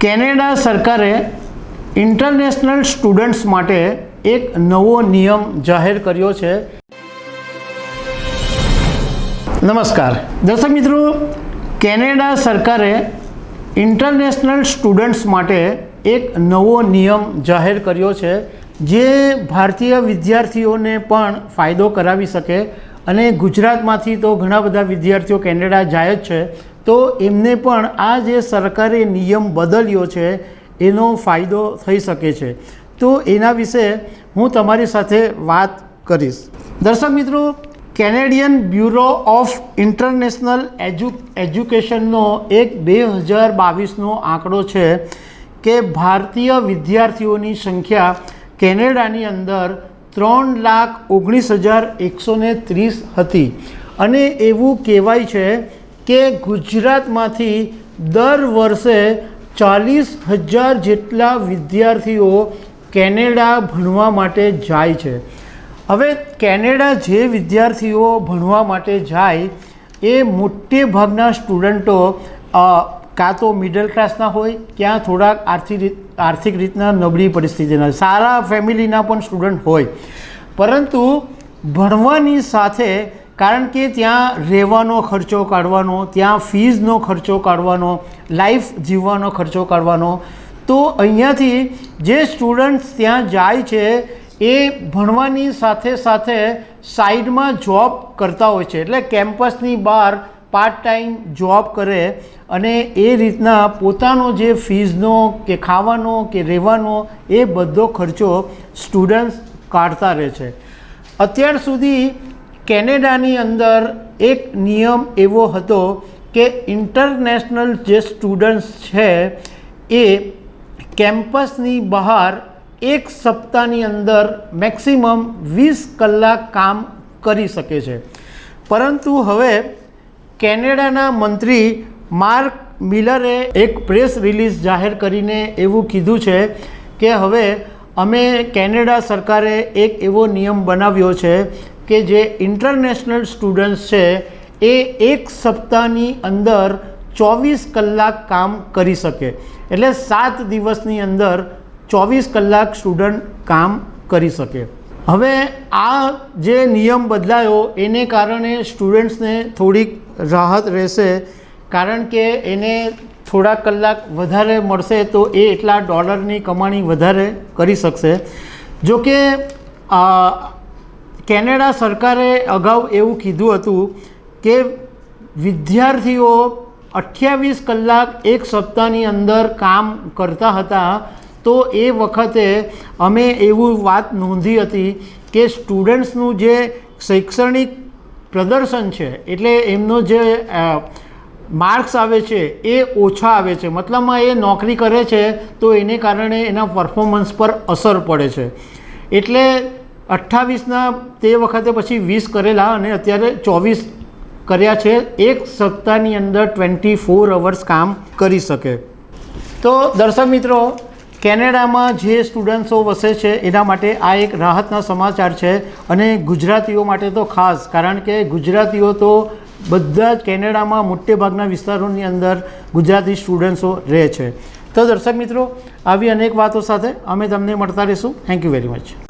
Canada સરકારે international students માટે એક નવો નિયમ જાહેર કર્યો છે। નમસ્કાર દર્શક મિત્રો, કેનેડા સરકારે ઇન્ટરનેશનલ સ્ટુડન્ટ્સ માટે એક નવો નિયમ જાહેર કર્યો છે, જે ભારતીય વિદ્યાર્થીઓને પણ ફાયદો કરાવી શકે। અને ગુજરાતમાંથી તો ઘણા બધા વિદ્યાર્થીઓ કેનેડા જાય જ છે, તો એમને પણ આ જે સરકારે નિયમ બદલ્યો છે એનો ફાયદો થઈ શકે છે। તો એના વિશે હું તમારી સાથે વાત કરીશ। દર્શક મિત્રો, કેનેડિયન બ્યુરો ઓફ ઇન્ટરનેશનલ એજ્યુકેશનનો એક 2022નો આંકડો છે કે ભારતીય વિદ્યાર્થીઓની સંખ્યા કેનેડાની અંદર 3,19,130 હતી। અને એવું કહેવાય છે કે ગુજરાતમાંથી દર વર્ષે 40,000 જેટલા વિદ્યાર્થીઓ કેનેડા ભણવા માટે જાય છે। હવે કેનેડા જે વિદ્યાર્થીઓ ભણવા માટે જાય એ મોટે ભાગના સ્ટુડન્ટો કાં તો મિડલ ક્લાસના હોય, ક્યાં થોડાક આર્થિક રીતના નબળી પરિસ્થિતિના, સારા ફેમિલીના પણ સ્ટુડન્ટ હોય, પરંતુ ભણવાની સાથે કારણ કે ત્યાં રહેવાનો ખર્ચો કાઢવાનો, ત્યાં ફીઝનો ખર્ચો કાઢવાનો, લાઈફ જીવવાનો ખર્ચો કાઢવાનો, તો અહીંયાથી જે સ્ટુડન્ટ્સ ત્યાં જાય છે એ ભણવાની સાથે સાથે સાઈડમાં જોબ કરતા હોય છે। એટલે કેમ્પસની બહાર પાર્ટ ટાઈમ જોબ કરે અને એ રીતના પોતાનો જે ફીઝનો કે ખાવાનો કે રહેવાનો એ બધો ખર્ચો સ્ટુડન્ટ્સ કાઢતા રહે છે। અત્યાર સુધી કેનેડાની અંદર એક નિયમ એવો હતો કે ઇન્ટરનેશનલ જે સ્ટુડન્ટ્સ છે એ કેમ્પસની બહાર એક સપ્તાહની અંદર મેક્સિમમ 20 કલાક કામ કરી શકે છે। પરંતુ હવે કેનેડાના મંત્રી માર્ક મિલરે એક પ્રેસ રિલીઝ જાહેર કરીને એવું કીધું છે કે હવે અમે કેનેડા સરકારે એક એવો નિયમ બનાવ્યો છે કે જે ઇન્ટરનેશનલ સ્ટુડન્ટ્સ છે એ એક સપ્તાહની અંદર 24 કલાક કામ કરી શકે। એટલે 7 દિવસની અંદર 24 કલાક સ્ટુડન્ટ કામ કરી શકે। હવે આ જે નિયમ બદલાયો એને કારણે સ્ટુડન્ટ્સને થોડીક રાહત રહેશે, કારણ કે એને થોડા કલાક વધારે મળશે તો એ એટલા ડોલરની કમાણી વધારે કરી શકશે। જો કે કેનેડા સરકારે અગાઉ એવું કીધું હતું કે વિદ્યાર્થીઓ 28 કલાક એક સપ્તાહની અંદર કામ કરતા હતા, તો એ વખતે અમે એવું વાત નોંધી હતી કે સ્ટુડન્ટ્સનું જે શૈક્ષણિક પ્રદર્શન છે, એટલે એમનો જે માર્ક્સ આવે છે એ ઓછા આવે છે। મતલબમાં એ નોકરી કરે છે તો એને કારણે એના પરફોર્મન્સ પર અસર પડે છે। એટલે 28ના તે વખતે પછી 20 કરેલા અને અત્યારે 24 કર્યા છે, એક સપ્તાહની અંદર 24 અવર્સ કામ કરી શકે। તો દર્શક મિત્રો, કેનેડામાં જે સ્ટુડન્ટ્સો વસે છે એના માટે આ એક રાહતના સમાચાર છે, અને ગુજરાતીઓ માટે તો ખાસ, કારણ કે ગુજરાતીઓ તો બધા જ કેનેડામાં મોટે ભાગના વિસ્તારોની અંદર ગુજરાતી સ્ટુડન્ટ્સો રહે છે। તો દર્શક મિત્રો, આવી અનેક વાતો સાથે અમે તમને મળતા રહીશું। Thank you very much.